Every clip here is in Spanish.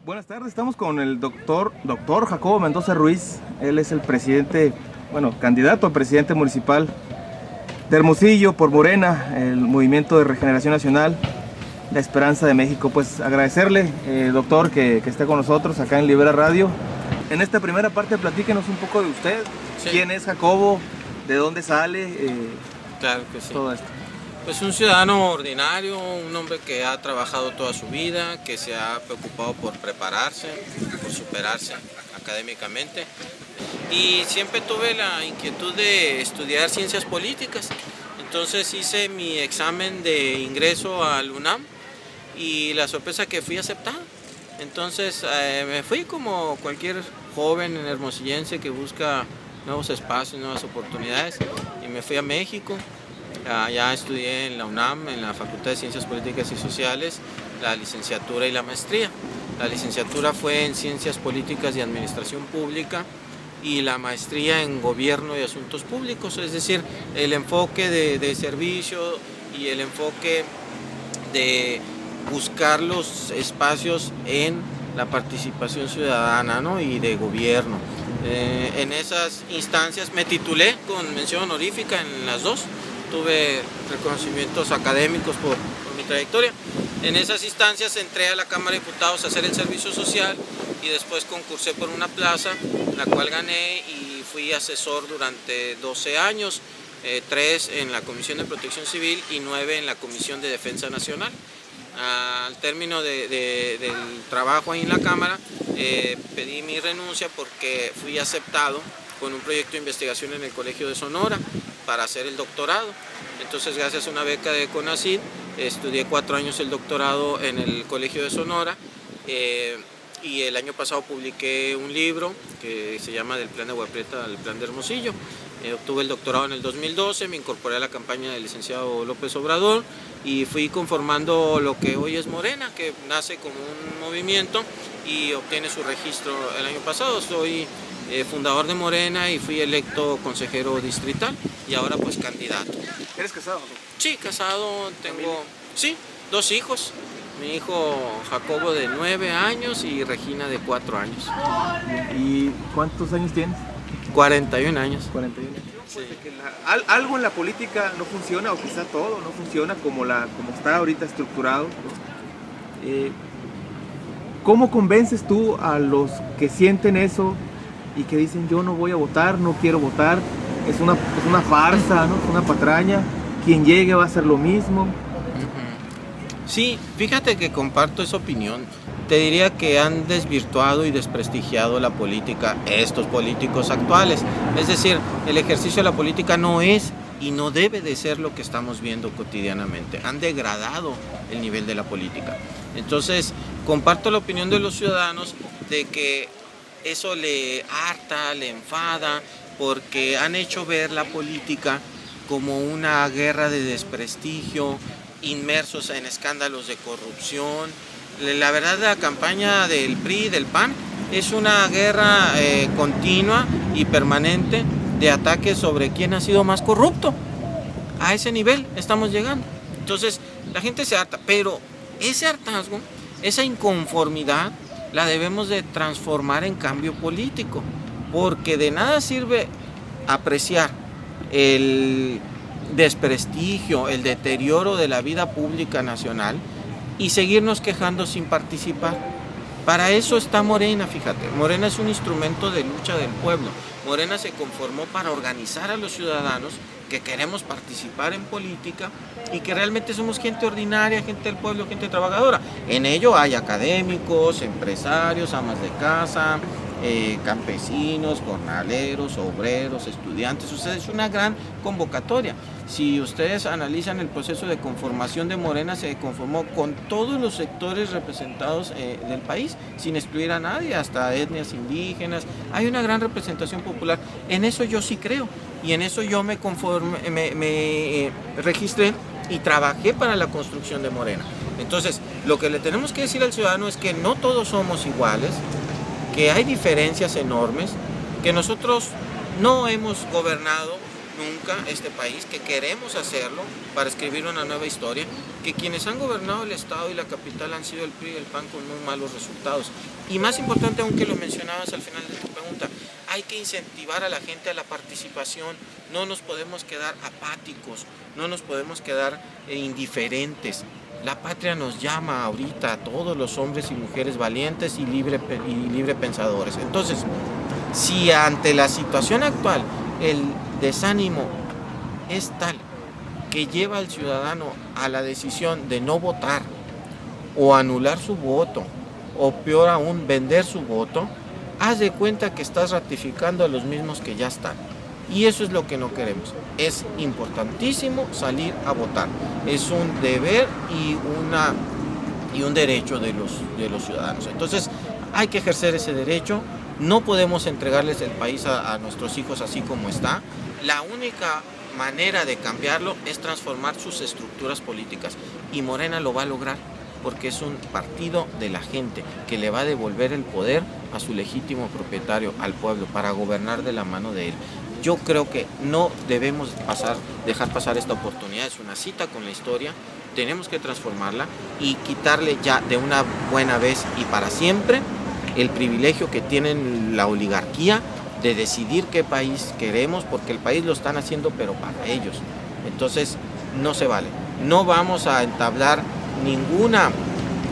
Buenas tardes, estamos con el doctor Jacobo Mendoza Ruiz. Él es el presidente, candidato a presidente municipal de Hermosillo por Morena, el Movimiento de Regeneración Nacional, La Esperanza de México. Pues agradecerle, doctor, que esté con nosotros acá en Libera Radio. En esta primera parte, platíquenos un poco de usted. Sí. ¿Quién es Jacobo? ¿De dónde sale? Claro que sí. Todo esto. Pues un ciudadano ordinario, un hombre que ha trabajado toda su vida, que se ha preocupado por prepararse, por superarse académicamente. Y siempre tuve la inquietud de estudiar ciencias políticas. Entonces hice mi examen de ingreso al UNAM y la sorpresa que fui aceptado. Entonces me fui como cualquier joven hermosillense que busca nuevos espacios, nuevas oportunidades, y me fui a México. Allá estudié en la UNAM, en la Facultad de Ciencias Políticas y Sociales, la licenciatura y la maestría. La licenciatura fue en Ciencias Políticas y Administración Pública y la maestría en Gobierno y Asuntos Públicos, es decir, el enfoque de servicio y el enfoque de buscar los espacios en la participación ciudadana, ¿no? Y de gobierno. En esas instancias me titulé con mención honorífica en las dos. Tuve reconocimientos académicos por mi trayectoria. En esas instancias entré a la Cámara de Diputados a hacer el servicio social y después concursé por una plaza, la cual gané y fui asesor durante 12 años, 3 en la Comisión de Protección Civil y 9 en la Comisión de Defensa Nacional. Al término del trabajo ahí en la Cámara, pedí mi renuncia porque fui aceptado con un proyecto de investigación en el Colegio de Sonora para hacer el doctorado. Entonces, gracias a una beca de CONACYT, estudié 4 años el doctorado en el Colegio de Sonora y el año pasado publiqué un libro que se llama Del Plan de Agua Prieta al Plan de Hermosillo. Obtuve el doctorado en el 2012, me incorporé a la campaña del licenciado López Obrador y fui conformando lo que hoy es Morena, que nace como un movimiento y obtiene su registro el año pasado. Soy fundador de Morena y fui electo consejero distrital y ahora pues candidato. ¿Eres casado? Sí, casado, tengo 2 hijos. Mi hijo Jacobo de 9 años y Regina de 4 años. ¿Y cuántos años tienes? 41 años. 41. Sí. Algo en la política no funciona, o quizá todo no funciona como está ahorita estructurado, ¿no? ¿Cómo convences tú a los que sienten eso y que dicen yo no voy a votar, no quiero votar, es una farsa, ¿no? Es una patraña, quien llegue va a hacer lo mismo? Sí, fíjate que comparto esa opinión. Te diría que han desvirtuado y desprestigiado la política estos políticos actuales. Es decir, el ejercicio de la política no es y no debe de ser lo que estamos viendo cotidianamente. Han degradado el nivel de la política. Entonces, comparto la opinión de los ciudadanos de que eso le harta, le enfada, porque han hecho ver la política como una guerra de desprestigio, inmersos en escándalos de corrupción. La verdad, la campaña del PRI, del PAN, es una guerra continua y permanente de ataques sobre quién ha sido más corrupto. A ese nivel estamos llegando. Entonces, la gente se harta, pero ese hartazgo, esa inconformidad, la debemos de transformar en cambio político, porque de nada sirve apreciar el desprestigio, el deterioro de la vida pública nacional y seguirnos quejando sin participar. Para eso está Morena, fíjate. Morena es un instrumento de lucha del pueblo. Morena se conformó para organizar a los ciudadanos que queremos participar en política y que realmente somos gente ordinaria, gente del pueblo, gente trabajadora. En ello hay académicos, empresarios, amas de casa, campesinos, jornaleros, obreros, estudiantes. Es una gran convocatoria. Si ustedes analizan el proceso de conformación de Morena, se conformó con todos los sectores representados del país, sin excluir a nadie, hasta etnias indígenas. Hay una gran representación popular. En eso yo sí creo y en eso yo me registré y trabajé para la construcción de Morena. Entonces, lo que le tenemos que decir al ciudadano es que no todos somos iguales, que hay diferencias enormes, que nosotros no hemos gobernado nunca este país, que queremos hacerlo para escribir una nueva historia, que quienes han gobernado el Estado y la capital han sido el PRI y el PAN con muy malos resultados. Y más importante, aunque lo mencionabas al final de tu pregunta, hay que incentivar a la gente a la participación, no nos podemos quedar apáticos, no nos podemos quedar indiferentes. La patria nos llama ahorita a todos los hombres y mujeres valientes y libre pensadores. Entonces, si ante la situación actual el desánimo es tal que lleva al ciudadano a la decisión de no votar o anular su voto o peor aún vender su voto, haz de cuenta que estás ratificando a los mismos que ya están. Y eso es lo que no queremos. Es importantísimo salir a votar. Es un deber y un derecho de los ciudadanos. Entonces hay que ejercer ese derecho. No podemos entregarles el país a nuestros hijos así como está. La única manera de cambiarlo es transformar sus estructuras políticas. Y Morena lo va a lograr porque es un partido de la gente que le va a devolver el poder a su legítimo propietario, al pueblo, para gobernar de la mano de él. Yo creo que no debemos dejar pasar esta oportunidad. Es una cita con la historia. Tenemos que transformarla y quitarle ya de una buena vez y para siempre el privilegio que tienen la oligarquía de decidir qué país queremos, porque el país lo están haciendo pero para ellos. Entonces no se vale. No vamos a entablar ninguna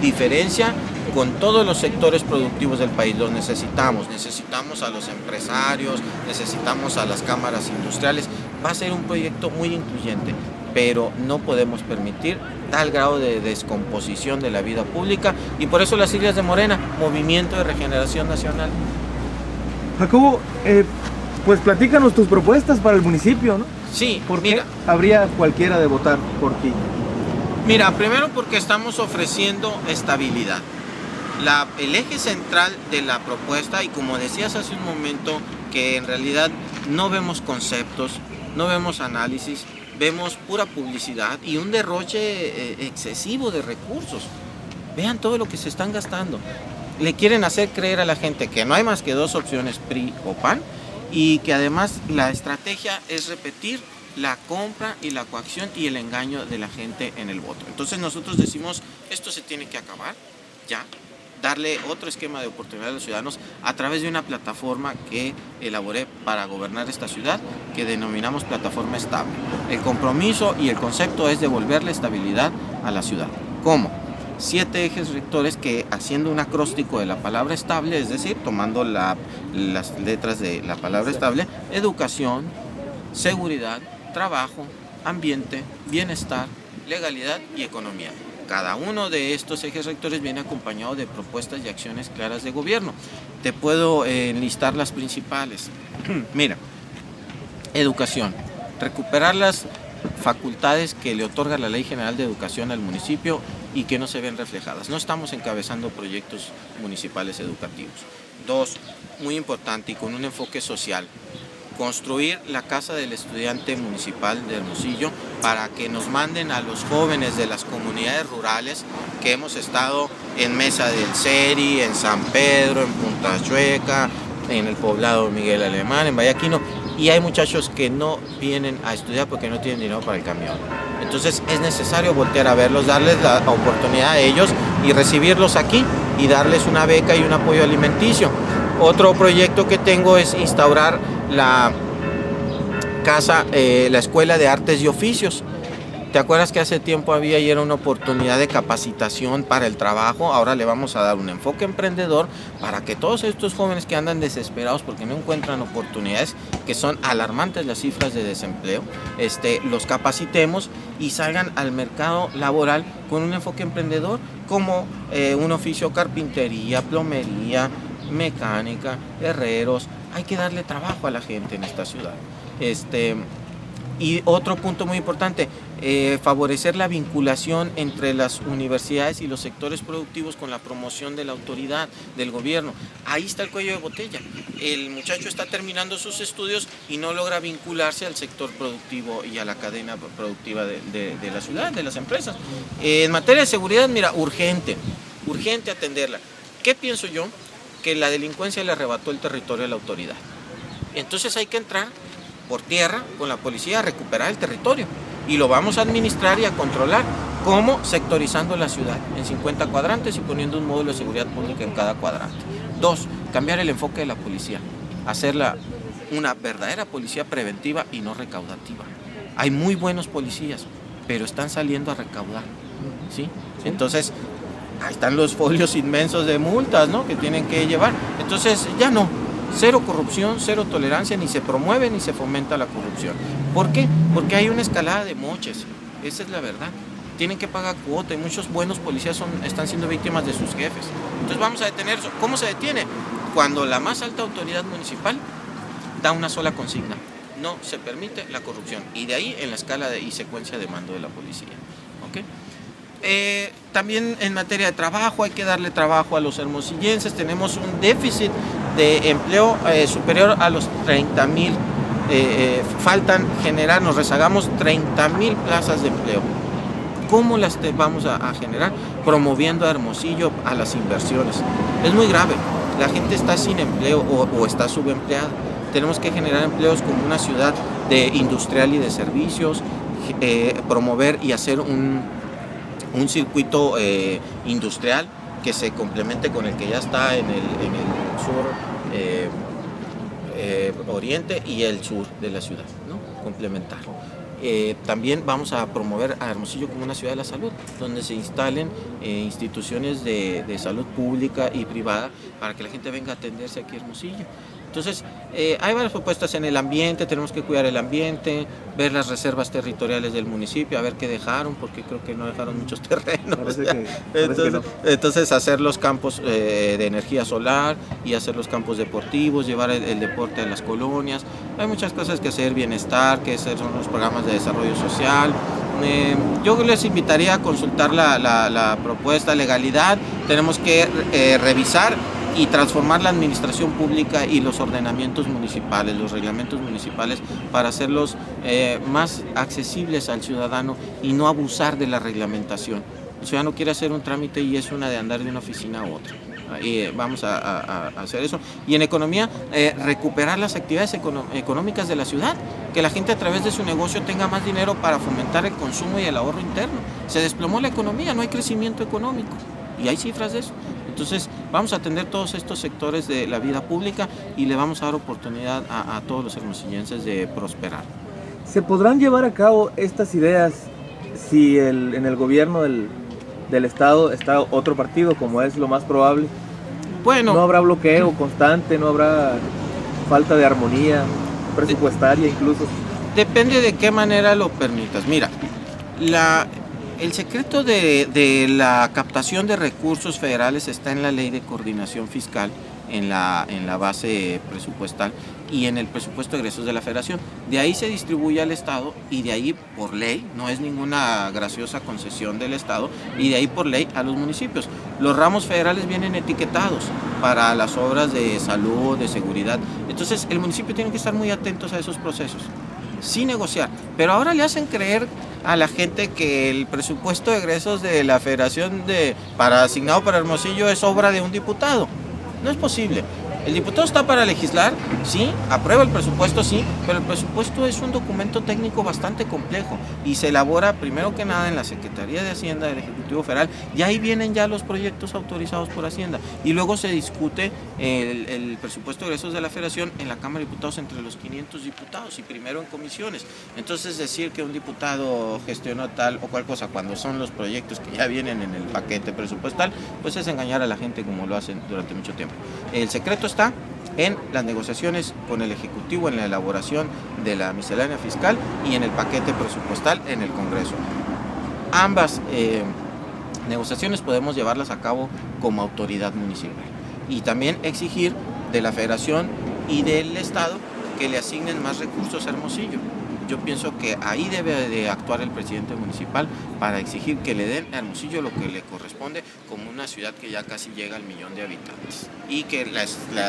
diferencia con todos los sectores productivos del país. Los necesitamos a los empresarios, necesitamos a las cámaras industriales. Va a ser un proyecto muy incluyente, pero no podemos permitir tal grado de descomposición de la vida pública, y por eso las siglas de Morena, Movimiento de Regeneración Nacional. Jacobo, pues platícanos tus propuestas para el municipio, ¿no? Sí, ¿Por qué habría cualquiera de votar por ti? Mira, primero porque estamos ofreciendo estabilidad. El eje central de la propuesta, y como decías hace un momento, que en realidad no vemos conceptos, no vemos análisis, vemos pura publicidad y un derroche excesivo de recursos. Vean todo lo que se están gastando. Le quieren hacer creer a la gente que no hay más que dos opciones, PRI o PAN, y que además la estrategia es repetir la compra y la coacción y el engaño de la gente en el voto. Entonces nosotros decimos, esto se tiene que acabar ya, darle otro esquema de oportunidad a los ciudadanos a través de una plataforma que elaboré para gobernar esta ciudad, que denominamos plataforma estable. El compromiso y el concepto es devolverle estabilidad a la ciudad. ¿Cómo? 7 ejes rectores que, haciendo un acróstico de la palabra estable, es decir, tomando las letras de la palabra estable: educación, seguridad, trabajo, ambiente, bienestar, legalidad y economía. Cada uno de estos ejes rectores viene acompañado de propuestas y acciones claras de gobierno. Te puedo enlistar las principales. Mira, educación, recuperar las facultades que le otorga la Ley General de Educación al municipio y que no se ven reflejadas. No estamos encabezando proyectos municipales educativos. 2, muy importante y con un enfoque social, construir la Casa del Estudiante Municipal de Hermosillo para que nos manden a los jóvenes de las comunidades rurales que hemos estado en Mesa del Ceri, en San Pedro, en Punta Chueca, en el poblado Miguel Alemán, en Vallaquino, y hay muchachos que no vienen a estudiar porque no tienen dinero para el camión. Entonces es necesario voltear a verlos, darles la oportunidad a ellos y recibirlos aquí y darles una beca y un apoyo alimenticio. Otro proyecto que tengo es instaurar la Escuela de Artes y Oficios. ¿Te acuerdas que hace tiempo había y era una oportunidad de capacitación para el trabajo? Ahora le vamos a dar un enfoque emprendedor para que todos estos jóvenes que andan desesperados porque no encuentran oportunidades, que son alarmantes las cifras de desempleo, los capacitemos y salgan al mercado laboral con un enfoque emprendedor, como un oficio: carpintería, plomería, mecánica, herreros. Hay que darle trabajo a la gente en esta ciudad. Y otro punto muy importante, favorecer la vinculación entre las universidades y los sectores productivos con la promoción de la autoridad, del gobierno. Ahí está el cuello de botella. El muchacho está terminando sus estudios y no logra vincularse al sector productivo y a la cadena productiva de la ciudad, de las empresas. En materia de seguridad, mira, urgente atenderla. ¿Qué pienso yo? Que la delincuencia le arrebató el territorio a la autoridad. Entonces hay que entrar por tierra con la policía a recuperar el territorio y lo vamos a administrar y a controlar. ¿Cómo? Sectorizando la ciudad en 50 cuadrantes y poniendo un módulo de seguridad pública en cada cuadrante. 2. Cambiar el enfoque de la policía, hacerla una verdadera policía preventiva y no recaudativa. Hay muy buenos policías, pero están saliendo a recaudar, ¿sí? Entonces, ahí están los folios inmensos de multas, ¿no?, que tienen que llevar. Entonces, ya no. Cero corrupción, cero tolerancia, ni se promueve ni se fomenta la corrupción. ¿Por qué? Porque hay una escalada de moches. Esa es la verdad. Tienen que pagar cuota y muchos buenos policías están siendo víctimas de sus jefes. Entonces vamos a detener eso. ¿Cómo se detiene? Cuando la más alta autoridad municipal da una sola consigna: no se permite la corrupción. Y de ahí en la escala y secuencia de mando de la policía. ¿Okay? También en materia de trabajo, hay que darle trabajo a los hermosillenses. Tenemos un déficit de empleo superior a los 30,000. Faltan generar, nos rezagamos 30,000 plazas de empleo. ¿Cómo las vamos a generar? Promoviendo a Hermosillo a las inversiones. Es muy grave. La gente está sin empleo o está subempleada. Tenemos que generar empleos como una ciudad industrial y de servicios, promover y hacer un circuito industrial que se complemente con el que ya está en el sur oriente y el sur de la ciudad, ¿no? Complementar. También vamos a promover a Hermosillo como una ciudad de la salud, donde se instalen instituciones de salud pública y privada para que la gente venga a atenderse aquí a Hermosillo. Entonces, hay varias propuestas en el ambiente. Tenemos que cuidar el ambiente, ver las reservas territoriales del municipio, a ver qué dejaron, porque creo que no dejaron muchos terrenos. Entonces, hacer los campos de energía solar y hacer los campos deportivos, llevar el deporte a las colonias. Hay muchas cosas que hacer, bienestar, que hacer son los programas de desarrollo social. Yo les invitaría a consultar la propuesta, legalidad. Tenemos que revisar y transformar la administración pública y los ordenamientos municipales, los reglamentos municipales, para hacerlos más accesibles al ciudadano y no abusar de la reglamentación. El ciudadano quiere hacer un trámite y es una de andar de una oficina a otra. Vamos a hacer eso. Y en economía, recuperar las actividades económicas de la ciudad, que la gente a través de su negocio tenga más dinero para fomentar el consumo y el ahorro interno. Se desplomó la economía, no hay crecimiento económico y hay cifras de eso. Entonces vamos a atender todos estos sectores de la vida pública y le vamos a dar oportunidad a todos los hermosillenses de prosperar. ¿Se podrán llevar a cabo estas ideas si en el gobierno del estado está otro partido, como es lo más probable? Bueno, ¿no habrá bloqueo constante, no habrá falta de armonía presupuestaria incluso? Depende de qué manera lo permitas. Mira, el secreto de la captación de recursos federales está en la Ley de Coordinación Fiscal, en la base presupuestal y en el presupuesto de egresos de la Federación. De ahí se distribuye al Estado y de ahí por ley, no es ninguna graciosa concesión del Estado, y de ahí por ley a los municipios. Los ramos federales vienen etiquetados para las obras de salud, de seguridad. Entonces el municipio tiene que estar muy atentos a esos procesos, sin negociar. Pero ahora le hacen creer a la gente que el presupuesto de egresos de la Federación asignado para Hermosillo es obra de un diputado. No es posible. El diputado está para legislar, sí, aprueba el presupuesto, sí, pero el presupuesto es un documento técnico bastante complejo y se elabora primero que nada en la Secretaría de Hacienda del Ejecutivo Federal, y ahí vienen ya los proyectos autorizados por Hacienda, y luego se discute el presupuesto de egresos de la Federación en la Cámara de Diputados entre los 500 diputados y primero en comisiones. Entonces decir que un diputado gestionó tal o cual cosa cuando son los proyectos que ya vienen en el paquete presupuestal, pues es engañar a la gente como lo hacen durante mucho tiempo. El secreto está en las negociaciones con el Ejecutivo, en la elaboración de la miscelánea fiscal y en el paquete presupuestal en el Congreso. Ambas negociaciones podemos llevarlas a cabo como autoridad municipal y también exigir de la Federación y del Estado que le asignen más recursos a Hermosillo. Yo pienso que ahí debe de actuar el presidente municipal para exigir que le den a Hermosillo lo que le corresponde como una ciudad que ya casi llega al 1,000,000 de habitantes. Y que la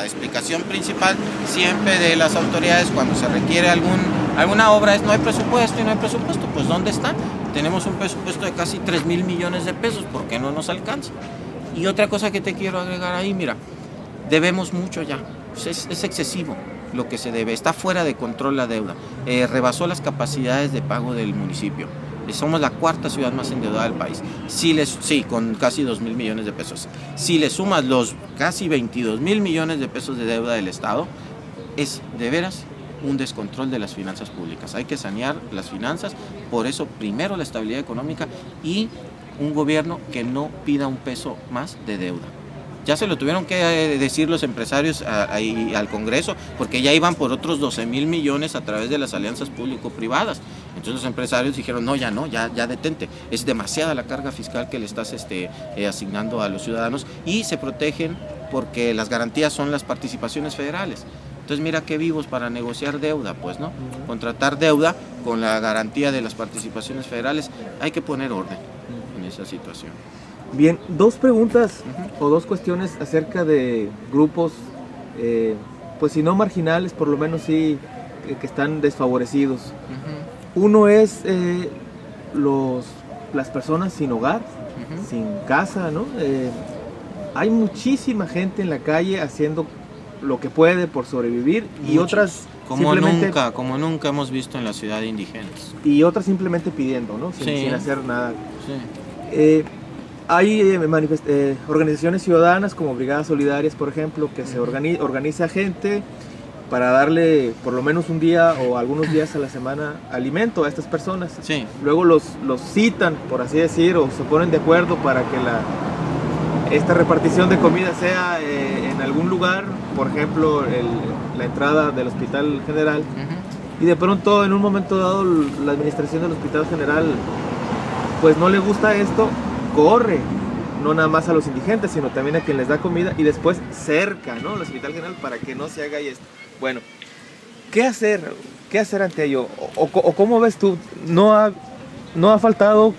explicación principal siempre de las autoridades cuando se requiere alguna obra es: no hay presupuesto y no hay presupuesto. Pues ¿dónde está? Tenemos un presupuesto de casi 3,000 millones de pesos, ¿por qué no nos alcanza? Y otra cosa que te quiero agregar ahí, mira, debemos mucho ya, es excesivo. lo que se debe, está fuera de control la deuda, rebasó las capacidades de pago del municipio. Somos la cuarta ciudad más endeudada del país, sí, con casi 2.000 millones de pesos. Si le sumas los casi 22.000 millones de pesos de deuda del Estado, es de veras un descontrol de las finanzas públicas. Hay que sanear las finanzas, por eso primero la estabilidad económica y un gobierno que no pida un peso más de deuda. Ya se lo tuvieron que decir los empresarios al Congreso, porque ya iban por otros 12.000 millones a través de las alianzas público-privadas. Entonces los empresarios dijeron, ya detente, es demasiada la carga fiscal que le estás asignando a los ciudadanos, y se protegen porque las garantías son las participaciones federales. Entonces mira qué vivos para negociar deuda, pues, ¿no? Contratar deuda con la garantía de las participaciones federales. Hay que poner orden en esa situación. Bien, dos preguntas o dos cuestiones acerca de grupos, pues si no marginales, por lo menos sí que están desfavorecidos. Uno es las personas sin hogar, sin casa, ¿no? Hay muchísima gente en la calle haciendo lo que puede por sobrevivir. Y otras como nunca hemos visto en la ciudad de indigentes. Y otras simplemente pidiendo, ¿no? Sin hacer nada. Sí. Hay organizaciones ciudadanas como Brigadas Solidarias, por ejemplo, que se organiza gente para darle por lo menos un día o algunos días a la semana alimento a estas personas. Sí. Luego los citan, por así decir, o se ponen de acuerdo para que esta repartición de comida sea en algún lugar, por ejemplo, la entrada del Hospital General. Y de pronto, en un momento dado, la administración del Hospital General pues no le gusta esto, corre, no nada más a los indigentes, sino también a quien les da comida, y después cerca, ¿no?, el Hospital General para que no se haga esto. Bueno, ¿qué hacer ante ello? ¿O cómo ves tú? ¿No ha faltado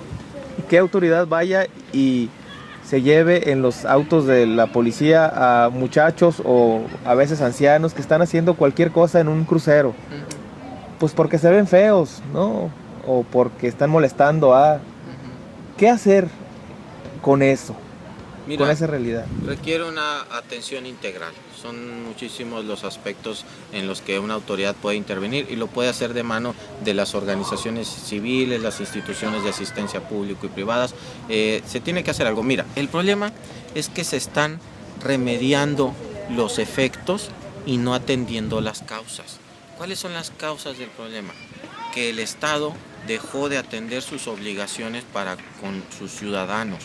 que autoridad vaya y se lleve en los autos de la policía a muchachos o a veces ancianos que están haciendo cualquier cosa en un crucero? Pues porque se ven feos, ¿no? O porque están molestando a... ¿Qué hacer con eso? Mira, con esa realidad. Requiere una atención integral. Son muchísimos los aspectos en los que una autoridad puede intervenir, y lo puede hacer de mano de las organizaciones civiles, las instituciones de asistencia público y privadas. Se tiene que hacer algo. Mira, el problema es que se están remediando los efectos y no atendiendo las causas. ¿Cuáles son las causas del problema? Que el Estado dejó de atender sus obligaciones para con sus ciudadanos.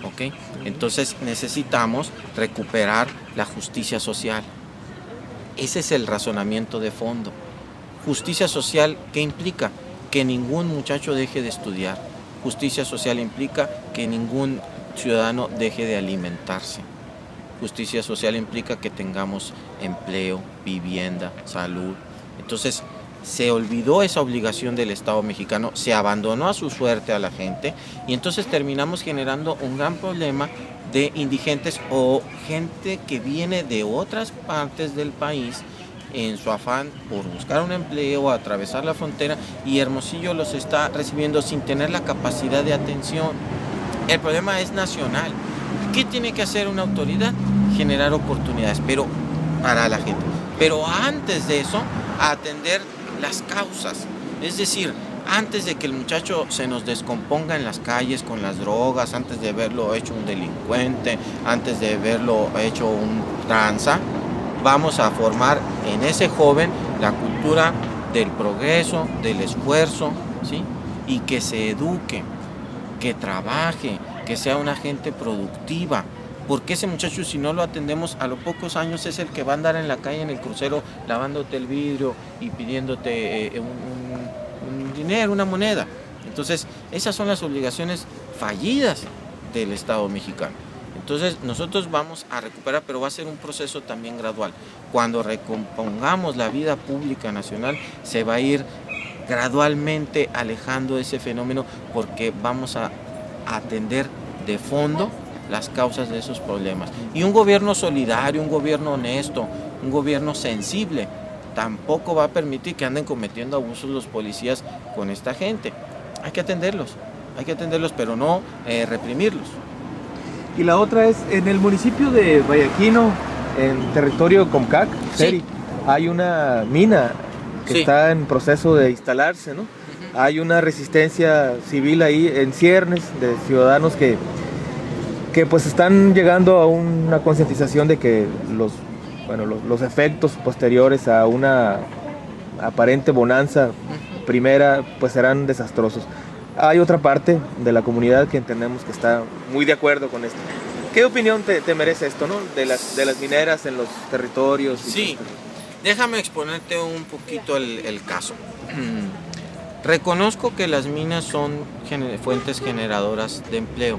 ¿Okay? Entonces necesitamos recuperar la justicia social. Ese es el razonamiento de fondo. Justicia social, ¿qué implica? Que ningún muchacho deje de estudiar. Justicia social implica que ningún ciudadano deje de alimentarse. Justicia social implica que tengamos empleo, vivienda, salud. Entonces, se olvidó esa obligación del Estado mexicano, se abandonó a su suerte a la gente, y entonces terminamos generando un gran problema de indigentes o gente que viene de otras partes del país en su afán por buscar un empleo, atravesar la frontera, y Hermosillo los está recibiendo sin tener la capacidad de atención. El problema es nacional. ¿Qué tiene que hacer una autoridad? Generar oportunidades, pero para la gente. Pero antes de eso, atender las causas, es decir, antes de que el muchacho se nos descomponga en las calles con las drogas, antes de verlo hecho un delincuente, antes de verlo hecho un tranza, vamos a formar en ese joven la cultura del progreso, del esfuerzo, ¿sí? Y que se eduque, que trabaje, que sea una gente productiva. Porque ese muchacho, si no lo atendemos, a los pocos años es el que va a andar en la calle, en el crucero, lavándote el vidrio y pidiéndote un dinero, una moneda. Entonces, esas son las obligaciones fallidas del Estado mexicano. Entonces, nosotros vamos a recuperar, pero va a ser un proceso también gradual. Cuando recompongamos la vida pública nacional, se va a ir gradualmente alejando ese fenómeno, porque vamos a atender de fondo las causas de esos problemas. Y un gobierno solidario, un gobierno honesto, un gobierno sensible, tampoco va a permitir que anden cometiendo abusos los policías con esta gente. Hay que atenderlos, pero no reprimirlos. Y la otra es, en el municipio de Vallaquino, en territorio Comcac, sí. hay una mina que está en proceso de instalarse, ¿no? Hay una resistencia civil ahí en ciernes de ciudadanos que pues están llegando a una concientización de que los efectos posteriores a una aparente bonanza primera pues serán desastrosos. Hay otra parte de la comunidad que entendemos que está muy de acuerdo con esto. ¿Qué opinión te merece esto, ¿no? de las mineras en los territorios? Sí, déjame exponerte un poquito el caso. Reconozco que las minas son fuentes generadoras de empleo,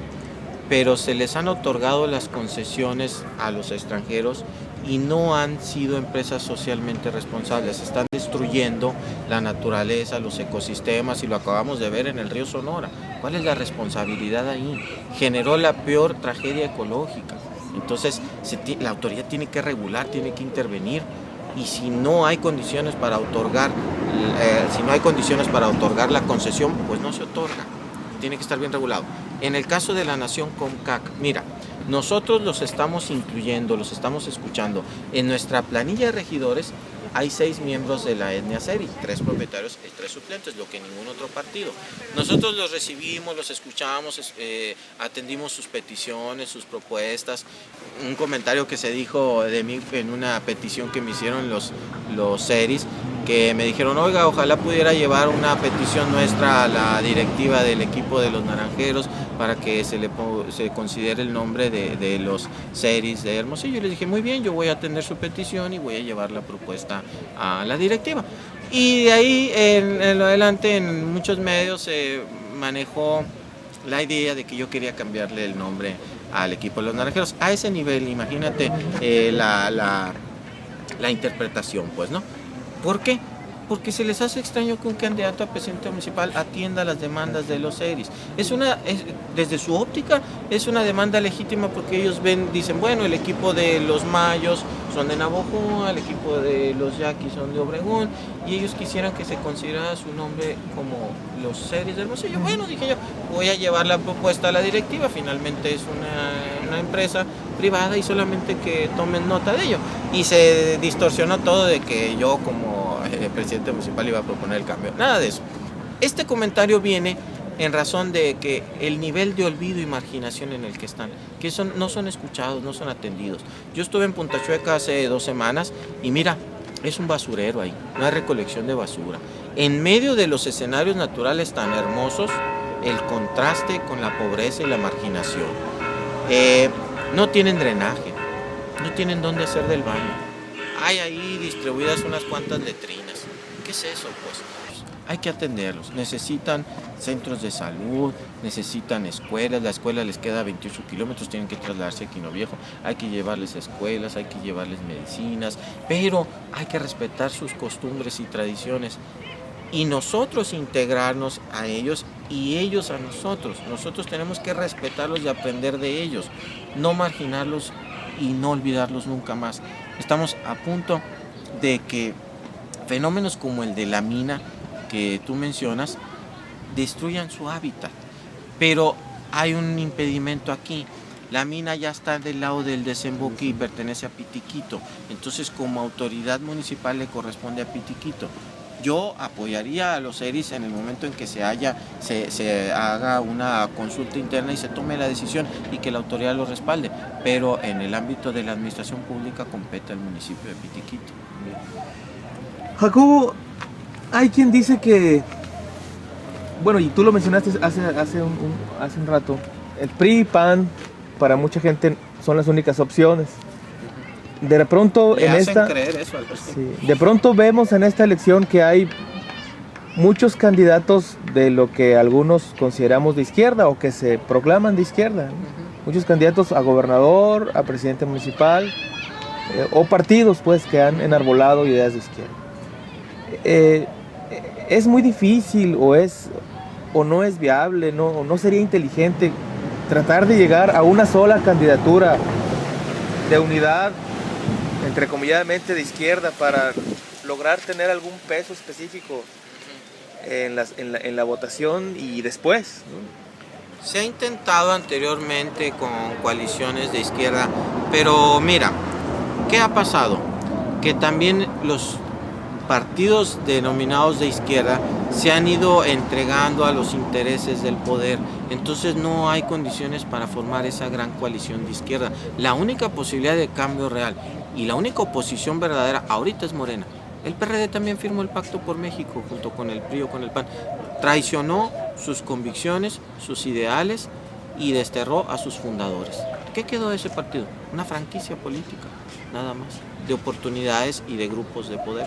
pero se les han otorgado las concesiones a los extranjeros y no han sido empresas socialmente responsables. Están destruyendo la naturaleza, los ecosistemas, y lo acabamos de ver en el río Sonora. ¿Cuál es la responsabilidad ahí? Generó la peor tragedia ecológica. Entonces la autoridad tiene que regular, tiene que intervenir, y si no hay condiciones para otorgar la concesión, pues no se otorga. Tiene que estar bien regulado. En el caso de la nación Comcac, mira, nosotros los estamos incluyendo, los estamos escuchando. En nuestra planilla de regidores hay 6 miembros de la etnia seri, 3 propietarios y 3 suplentes, lo que ningún otro partido. Nosotros los recibimos, los escuchamos, atendimos sus peticiones, sus propuestas. Un comentario que se dijo de mí en una petición que me hicieron los seris, que me dijeron, oiga, ojalá pudiera llevar una petición nuestra a la directiva del equipo de los Naranjeros para que se considere el nombre de los seris de Hermosillo. Y les dije, muy bien, yo voy a atender su petición y voy a llevar la propuesta a la directiva. Y de ahí en lo adelante en muchos medios se manejó la idea de que yo quería cambiarle el nombre al equipo de los Naranjeros. A ese nivel, imagínate la interpretación, pues, ¿no? ¿Por qué? Porque se les hace extraño que un candidato a presidente municipal atienda las demandas de los seris. Desde su óptica es una demanda legítima, porque ellos dicen, bueno, el equipo de los Mayos son de Navojoa, el equipo de los Yaquis son de Obregón, y ellos quisieran que se considerara su nombre como los seris del Hermosillo. Bueno, dije yo, voy a llevar la propuesta a la directiva, finalmente es una empresa privada y solamente que tomen nota de ello. Y se distorsionó todo de que yo como presidente municipal iba a proponer el cambio. Nada de eso. Este comentario viene en razón de que el nivel de olvido y marginación en el que están, que no son escuchados, no son atendidos. Yo estuve en Punta Chueca hace 2 semanas y mira, es un basurero ahí, una recolección de basura. En medio de los escenarios naturales tan hermosos, el contraste con la pobreza y la marginación. No tienen drenaje, no tienen dónde hacer del baño. Hay ahí distribuidas unas cuantas letrinas. ¿Qué es eso, pues? Hay que atenderlos. Necesitan centros de salud, necesitan escuelas. La escuela les queda a 28 kilómetros, tienen que trasladarse a Quino Viejo. Hay que llevarles escuelas, hay que llevarles medicinas, pero hay que respetar sus costumbres y tradiciones. Y nosotros integrarnos a ellos y ellos a nosotros. Nosotros tenemos que respetarlos y aprender de ellos, no marginarlos y no olvidarlos nunca más. Estamos a punto de que fenómenos como el de la mina que tú mencionas destruyan su hábitat, pero hay un impedimento aquí. La mina ya está del lado del desemboque y pertenece a Pitiquito, entonces como autoridad municipal le corresponde a Pitiquito. Yo apoyaría a los seris en el momento en que se haga una consulta interna y se tome la decisión y que la autoridad lo respalde, pero en el ámbito de la administración pública compete al municipio de Pitiquito. Jacobo, hay quien dice que, bueno, y tú lo mencionaste hace un rato, el PRI y PAN para mucha gente son las únicas opciones. De pronto de pronto vemos en esta elección que hay muchos candidatos de lo que algunos consideramos de izquierda o que se proclaman de izquierda, ¿no? Muchos candidatos a gobernador, a presidente municipal, o partidos pues que han enarbolado ideas de izquierda. Es muy difícil o no es viable, no sería inteligente tratar de llegar a una sola candidatura de unidad, entrecomilladamente de izquierda, para lograr tener algún peso específico en la votación y después, ¿no? Se ha intentado anteriormente con coaliciones de izquierda, pero mira, ¿qué ha pasado? que también los partidos denominados de izquierda se han ido entregando a los intereses del poder, entonces no hay condiciones para formar esa gran coalición de izquierda. La única posibilidad de cambio real y la única oposición verdadera ahorita es Morena. El PRD también firmó el Pacto por México junto con el PRI o con el PAN. Traicionó sus convicciones, sus ideales y desterró a sus fundadores. ¿Qué quedó de ese partido? Una franquicia política, nada más, de oportunidades y de grupos de poder.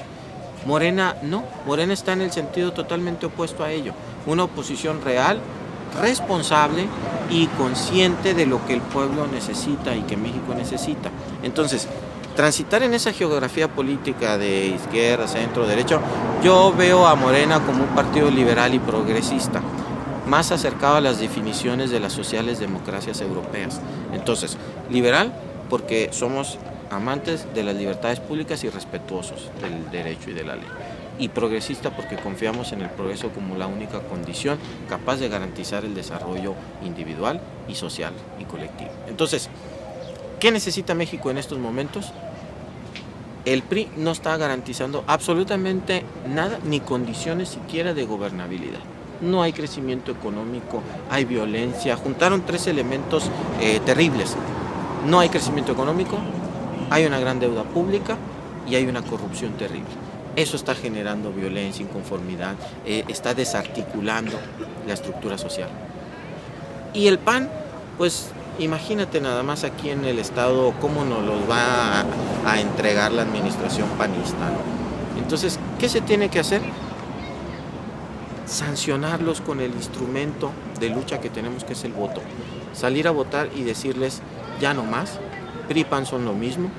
Morena no, Morena está en el sentido totalmente opuesto a ello. Una oposición real, responsable y consciente de lo que el pueblo necesita y que México necesita. Entonces, transitar en esa geografía política de izquierda, centro, derecho, yo veo a Morena como un partido liberal y progresista, más acercado a las definiciones de las sociales democracias europeas. Entonces, liberal porque somos amantes de las libertades públicas y respetuosos del derecho y de la ley. Y progresista porque confiamos en el progreso como la única condición capaz de garantizar el desarrollo individual y social y colectivo. Entonces, ¿qué necesita México en estos momentos? El PRI no está garantizando absolutamente nada, ni condiciones siquiera de gobernabilidad. No hay crecimiento económico, hay violencia, juntaron tres elementos terribles. No hay crecimiento económico, hay una gran deuda pública y hay una corrupción terrible. Eso está generando violencia, inconformidad, está desarticulando la estructura social. Y el PAN, pues imagínate nada más aquí en el estado cómo nos los va a entregar la administración panista, ¿no? Entonces, ¿qué se tiene que hacer? Sancionarlos con el instrumento de lucha que tenemos, que es el voto. Salir a votar y decirles, ya no más, PRI y PAN son lo mismo,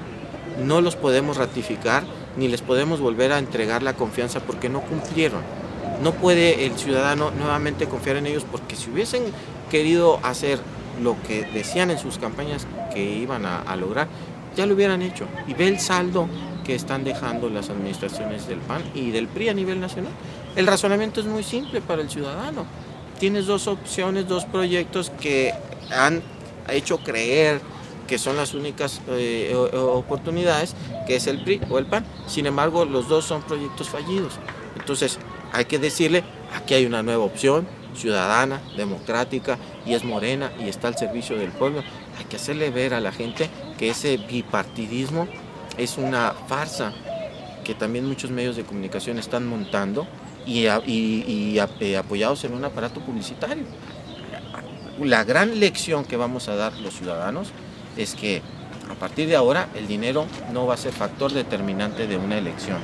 no los podemos ratificar, ni les podemos volver a entregar la confianza porque no cumplieron. No puede el ciudadano nuevamente confiar en ellos porque si hubiesen querido hacer lo que decían en sus campañas que iban a lograr, ya lo hubieran hecho. Y ve el saldo que están dejando las administraciones del PAN y del PRI a nivel nacional. El razonamiento es muy simple para el ciudadano. Tienes dos opciones, dos proyectos que han hecho creer que son las únicas oportunidades, que es el PRI o el PAN. Sin embargo, los dos son proyectos fallidos. Entonces, hay que decirle, aquí hay una nueva opción, ciudadana, democrática, y es Morena y está al servicio del pueblo. Hay que hacerle ver a la gente que ese bipartidismo es una farsa que también muchos medios de comunicación están montando y apoyados en un aparato publicitario. La gran lección que vamos a dar los ciudadanos es que a partir de ahora el dinero no va a ser factor determinante de una elección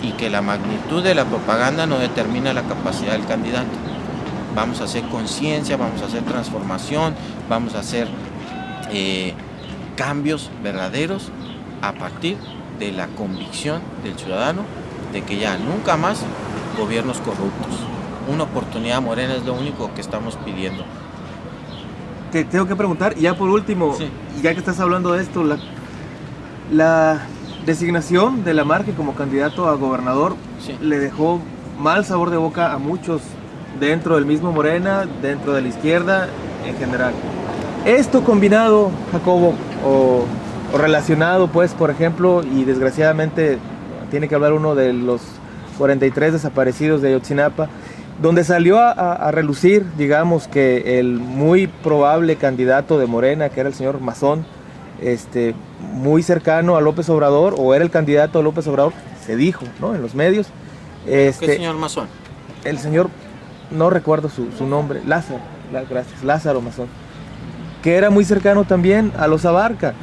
y que la magnitud de la propaganda no determina la capacidad del candidato. Vamos a hacer conciencia, vamos a hacer transformación, vamos a hacer cambios verdaderos a partir de la convicción del ciudadano de que ya nunca más gobiernos corruptos. Una oportunidad Morena es lo único que estamos pidiendo. Te tengo que preguntar, y ya por último, Sí. ya que estás hablando de esto, la designación de Lamarque como candidato a gobernador Sí. le dejó mal sabor de boca a muchos dentro del mismo Morena, dentro de la izquierda en general. Esto combinado, Jacobo, o relacionado, pues, por ejemplo, y desgraciadamente tiene que hablar uno de los 43 desaparecidos de Ayotzinapa, donde salió a relucir, digamos, que el muy probable candidato de Morena, que era el señor Mazón, muy cercano a López Obrador, o era el candidato a López Obrador, se dijo, ¿no?, en los medios. ¿Qué señor Mazón? El señor, no recuerdo su nombre, gracias, Lázaro Mazón, que era muy cercano también a los Abarca.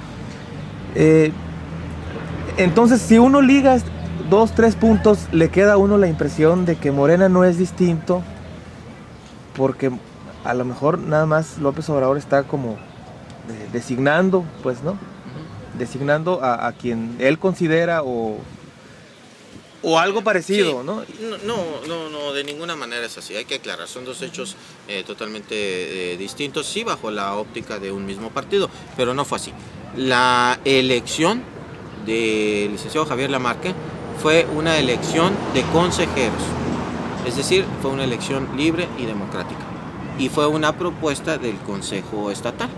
Entonces, si uno liga 2, 3 puntos, le queda a uno la impresión de que Morena no es distinto, porque a lo mejor nada más López Obrador está como designando, pues, ¿no? Designando a quien él considera o algo parecido, Sí. ¿no? No, de ninguna manera es así. Hay que aclarar, son dos hechos totalmente distintos, sí, bajo la óptica de un mismo partido, pero no fue así. La elección del licenciado Javier Lamarque fue una elección de consejeros, es decir, fue una elección libre y democrática, y fue una propuesta del Consejo Estatal,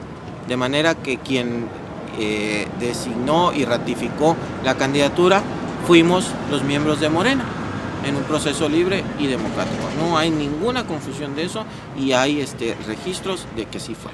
de manera que quien designó y ratificó la candidatura, fuimos los miembros de Morena, en un proceso libre y democrático. No hay ninguna confusión de eso y hay registros de que sí fue.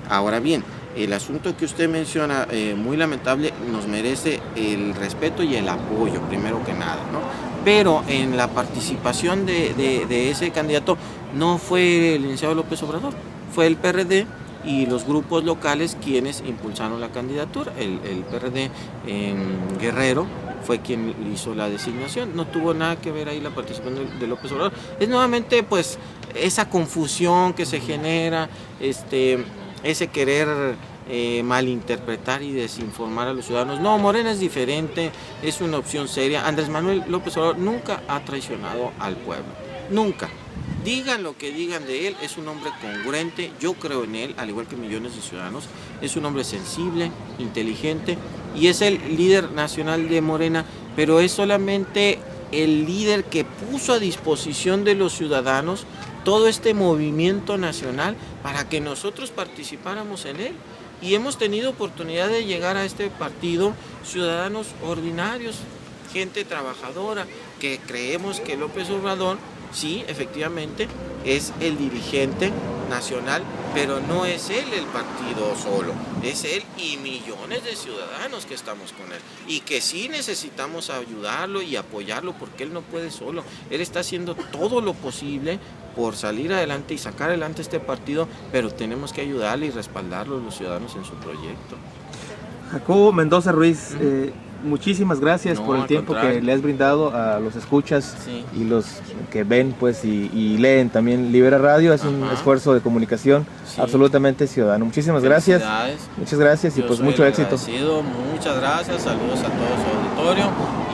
Ahora bien, el asunto que usted menciona, muy lamentable, nos merece el respeto y el apoyo, primero que nada, ¿no? Pero en la participación de ese candidato no fue el licenciado López Obrador, fue el PRD y los grupos locales quienes impulsaron la candidatura. El PRD en Guerrero fue quien hizo la designación, no tuvo nada que ver ahí la participación de López Obrador. Es nuevamente pues esa confusión que se genera, ese querer malinterpretar y desinformar a los ciudadanos. No, Morena es diferente, es una opción seria. Andrés Manuel López Obrador nunca ha traicionado al pueblo, nunca. Digan lo que digan de él, es un hombre congruente, yo creo en él, al igual que millones de ciudadanos, es un hombre sensible, inteligente y es el líder nacional de Morena, pero es solamente el líder que puso a disposición de los ciudadanos todo este movimiento nacional para que nosotros participáramos en él. Y hemos tenido oportunidad de llegar a este partido ciudadanos ordinarios, gente trabajadora, que creemos que López Obrador, sí, efectivamente, es el dirigente nacional, pero no es él el partido solo, es él y millones de ciudadanos que estamos con él y que sí necesitamos ayudarlo y apoyarlo porque él no puede solo, él está haciendo todo lo posible por salir adelante y sacar adelante este partido, pero tenemos que ayudarle y respaldarlo los ciudadanos en su proyecto. Jacobo Mendoza Ruiz, muchísimas gracias por el tiempo contrario. que le has brindado a los escuchas Sí. y los que ven pues y leen también Libera Radio. Es un esfuerzo de comunicación absolutamente ciudadano. Muchísimas gracias. Muchas gracias y Yo pues soy mucho el éxito. agradecido. Muchas gracias, saludos a todo su auditorio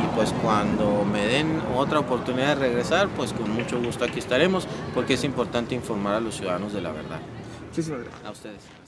y pues cuando me den otra oportunidad de regresar, pues con mucho gusto aquí estaremos porque es importante informar a los ciudadanos de la verdad. Muchísimas gracias. A ustedes.